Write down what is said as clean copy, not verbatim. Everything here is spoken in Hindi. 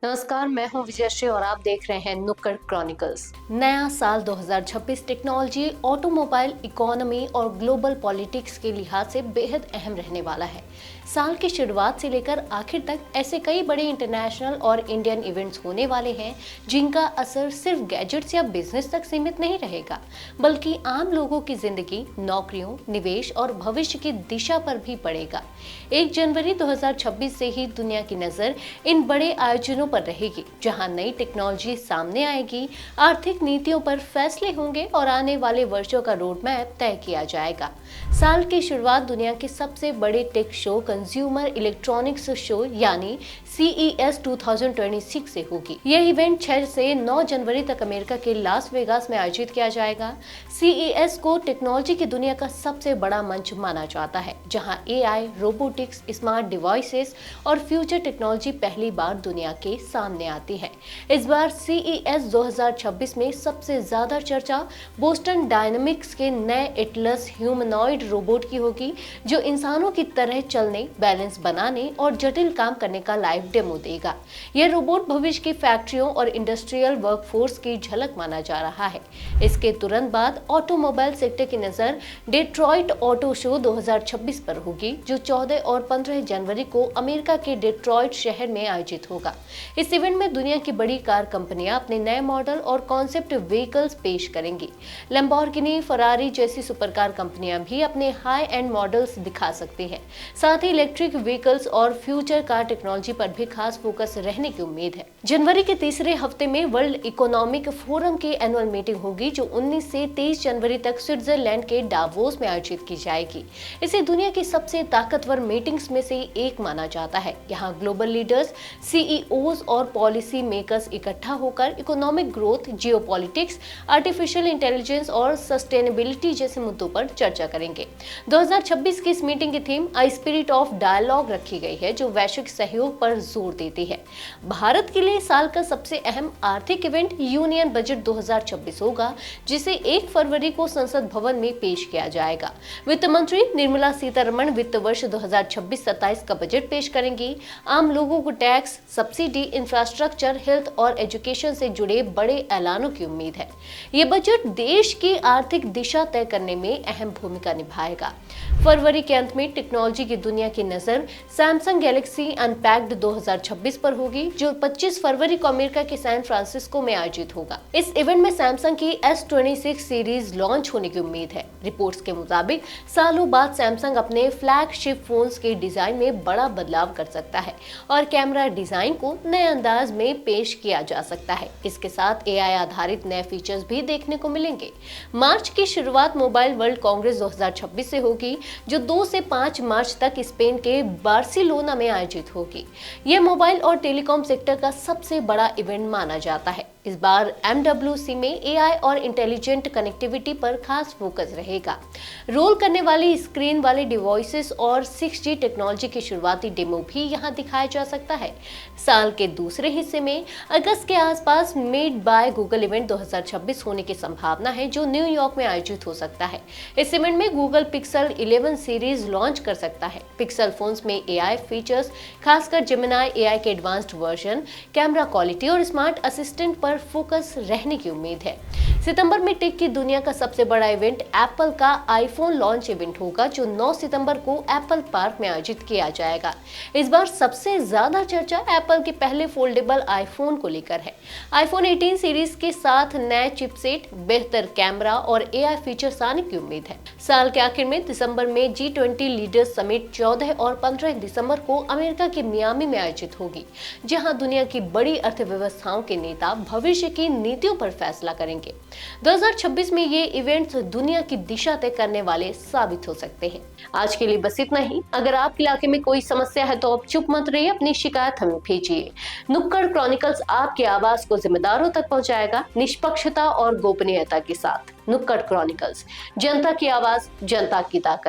नमस्कार, मैं हूं विजयश्री और आप देख रहे हैं नुक्कड़ क्रॉनिकल्स। नया साल 2026 टेक्नोलॉजी, ऑटोमोबाइल, इकोनॉमी और ग्लोबल पॉलिटिक्स के लिहाज से बेहद अहम रहने वाला है। साल की शुरुआत से लेकर आखिर तक ऐसे कई बड़े इंटरनेशनल और इंडियन इवेंट्स होने वाले हैं जिनका असर सिर्फ गैजेट्स या बिजनेस तक सीमित नहीं रहेगा, बल्कि आम लोगों की जिंदगी, नौकरियों, निवेश और भविष्य की दिशा पर भी पड़ेगा। 1 जनवरी 2026 से ही दुनिया की नजर इन बड़े आयोजनों पर रहेगी, जहां नई टेक्नोलॉजी सामने आएगी, आर्थिक नीतियों पर फैसले होंगे और आने वाले वर्षों का रोड मैप तय किया जाएगा। साल की शुरुआत दुनिया के सबसे बड़े tech show, consumer electronics show यानी CES 2026 से होगी। यह इवेंट 6 से 9 जनवरी तक अमेरिका के लास वेगास में आयोजित किया जाएगा। CES को टेक्नोलॉजी की दुनिया का सबसे बड़ा मंच माना जाता है, जहां AI, रोबोटिक्स, स्मार्ट डिवाइसेस और फ्यूचर टेक्नोलॉजी पहली बार दुनिया के सामने आती है। इस बार CES 2026 में सबसे ज्यादा चर्चा बोस्टन डायनामिक्स के नए एटलस ह्यूमनॉइड रोबोट की होगी, जो इंसानों की तरह चलने, बैलेंस बनाने और जटिल काम करने का लाइव डेमो देगा। यह रोबोट भविष्य की फैक्ट्रियों और इंडस्ट्रियल वर्कफोर्स की झलक माना जा रहा है। इसके तुरंत बाद ऑटोमोबाइल सेक्टर की नजर डेट्रॉइट ऑटो शो 2026 पर होगी, जो 14 और 15 जनवरी को अमेरिका के डेट्रॉइट शहर में आयोजित होगा। इस इवेंट में दुनिया की बड़ी कार कंपनियां अपने नए मॉडल और कॉन्सेप्ट व्हीकल्स पेश करेंगी। लैम्बोर्गिनी, फरारी जैसी सुपरकार कंपनियां भी अपने हाई एंड मॉडल्स दिखा सकती हैं। साथ ही इलेक्ट्रिक व्हीकल्स और फ्यूचर कार टेक्नोलॉजी पर भी खास फोकस रहने की उम्मीद है। जनवरी के तीसरे हफ्ते में वर्ल्ड इकोनॉमिक फोरम की एनुअल मीटिंग होगी, जो 19 से 23 जनवरी तक स्विट्जरलैंड के डावोस में आयोजित की जाएगी। इसे दुनिया की सबसे ताकतवर मीटिंग्स में से एक माना जाता है। यहाँ ग्लोबल लीडर्स, CEOs और पॉलिसी मेकर्स इकट्ठा होकर economic growth, geopolitics, artificial intelligence और सस्टेनेबिलिटी जैसे मुद्दों पर चर्चा करेंगे। 2026 की इस मीटिंग की theme a spirit of dialogue रखी गई है, जो वैश्विक सहयोग पर जोर देती है। भारत के लिए साल का सबसे अहम आर्थिक इवेंट यूनियन बजट 2026 होगा, जिसे 1 फरवरी को संसद भवन में पेश किया जाएगा। वित्त मंत्री निर्मला सीतारमण वित्त वर्ष 2026-27 का बजट पेश करेंगी। आम लोगों को टैक्स, सब्सिडी, इंफ्रास्ट्रक्चर, हेल्थ और एजुकेशन से जुड़े बड़े ऐलानों की उम्मीद है। ये बजट देश की आर्थिक दिशा तय करने में अहम भूमिका निभाएगा। फरवरी के अंत में टेक्नोलॉजी की दुनिया की नजर सैमसंग गैलेक्सी अनपैक्ड 2026 पर होगी, जो 25 फरवरी को अमेरिका के सैन फ्रांसिस्को में आयोजित होगा। इस इवेंट में सैमसंग की S26 सीरीज लॉन्च होने की उम्मीद है। रिपोर्ट्स के मुताबिक सालों बाद सैमसंग अपने फ्लैगशिप फोन्स के डिजाइन में बड़ा बदलाव कर सकता है और कैमरा डिजाइन को नए अंदाज में पेश किया जा सकता है। इसके साथ AI आधारित नए फीचर्स भी देखने को मिलेंगे। मार्च की शुरुआत मोबाइल वर्ल्ड कांग्रेस 2026 से होगी, जो 2 से 5 मार्च तक स्पेन के बार्सिलोना में आयोजित होगी। यह मोबाइल और टेलीकॉम सेक्टर का सबसे बड़ा इवेंट माना जाता है। इस बार MWC में AI और इंटेलिजेंट कनेक्टिविटी पर खास फोकस रहेगा। रोल करने वाली स्क्रीन वाले डिवाइसेस और 6G टेक्नोलॉजी की शुरुआती डेमो भी यहां दिखाया जा सकता है। साल के दूसरे हिस्से में अगस्त के आसपास मेड बाय गूगल इवेंट 2026 होने की संभावना है, जो न्यूयॉर्क में आयोजित हो सकता है। इस इवेंट में गूगल पिक्सल 11 सीरीज लॉन्च कर सकता है। पिक्सल फोन्स में AI फीचर्स, खासकर जेमिनी AI के एडवांस्ड वर्जन, कैमरा क्वालिटी और स्मार्ट असिस्टेंट पर फोकस रहने की उम्मीद है। सितंबर में टेक की दुनिया का सबसे बड़ा इवेंट एप्पल का आईफोन लॉन्च इवेंट होगा, जो 9 सितंबर को एप्पल पार्क में आयोजित किया जाएगा। इस बार सबसे ज्यादा चर्चा एप्पल के पहले फोल्डेबल आईफोन को लेकर है। आईफोन 18 सीरीज के साथ नए चिपसेट, बेहतर कैमरा और AI फीचर्स आने की उम्मीद है। साल के आखिर में दिसंबर में G20 लीडर्स समिट 14 और 15 दिसंबर को अमेरिका के मियामी में आयोजित होगी, जहां दुनिया की बड़ी अर्थव्यवस्थाओं के नेता भविष्य की नीतियों पर फैसला करेंगे। 2026 में ये इवेंट्स दुनिया की दिशा तय करने वाले साबित हो सकते हैं। आज के लिए बस इतना ही। अगर आपके इलाके में कोई समस्या है तो आप चुप मत रहिए, अपनी शिकायत हमें भेजिए। नुक्कड़ क्रॉनिकल्स आपकी आवाज को जिम्मेदारों तक पहुंचाएगा, निष्पक्षता और गोपनीयता के साथ। नुक्कड़ क्रॉनिकल्स, जनता की आवाज, जनता की ताकत।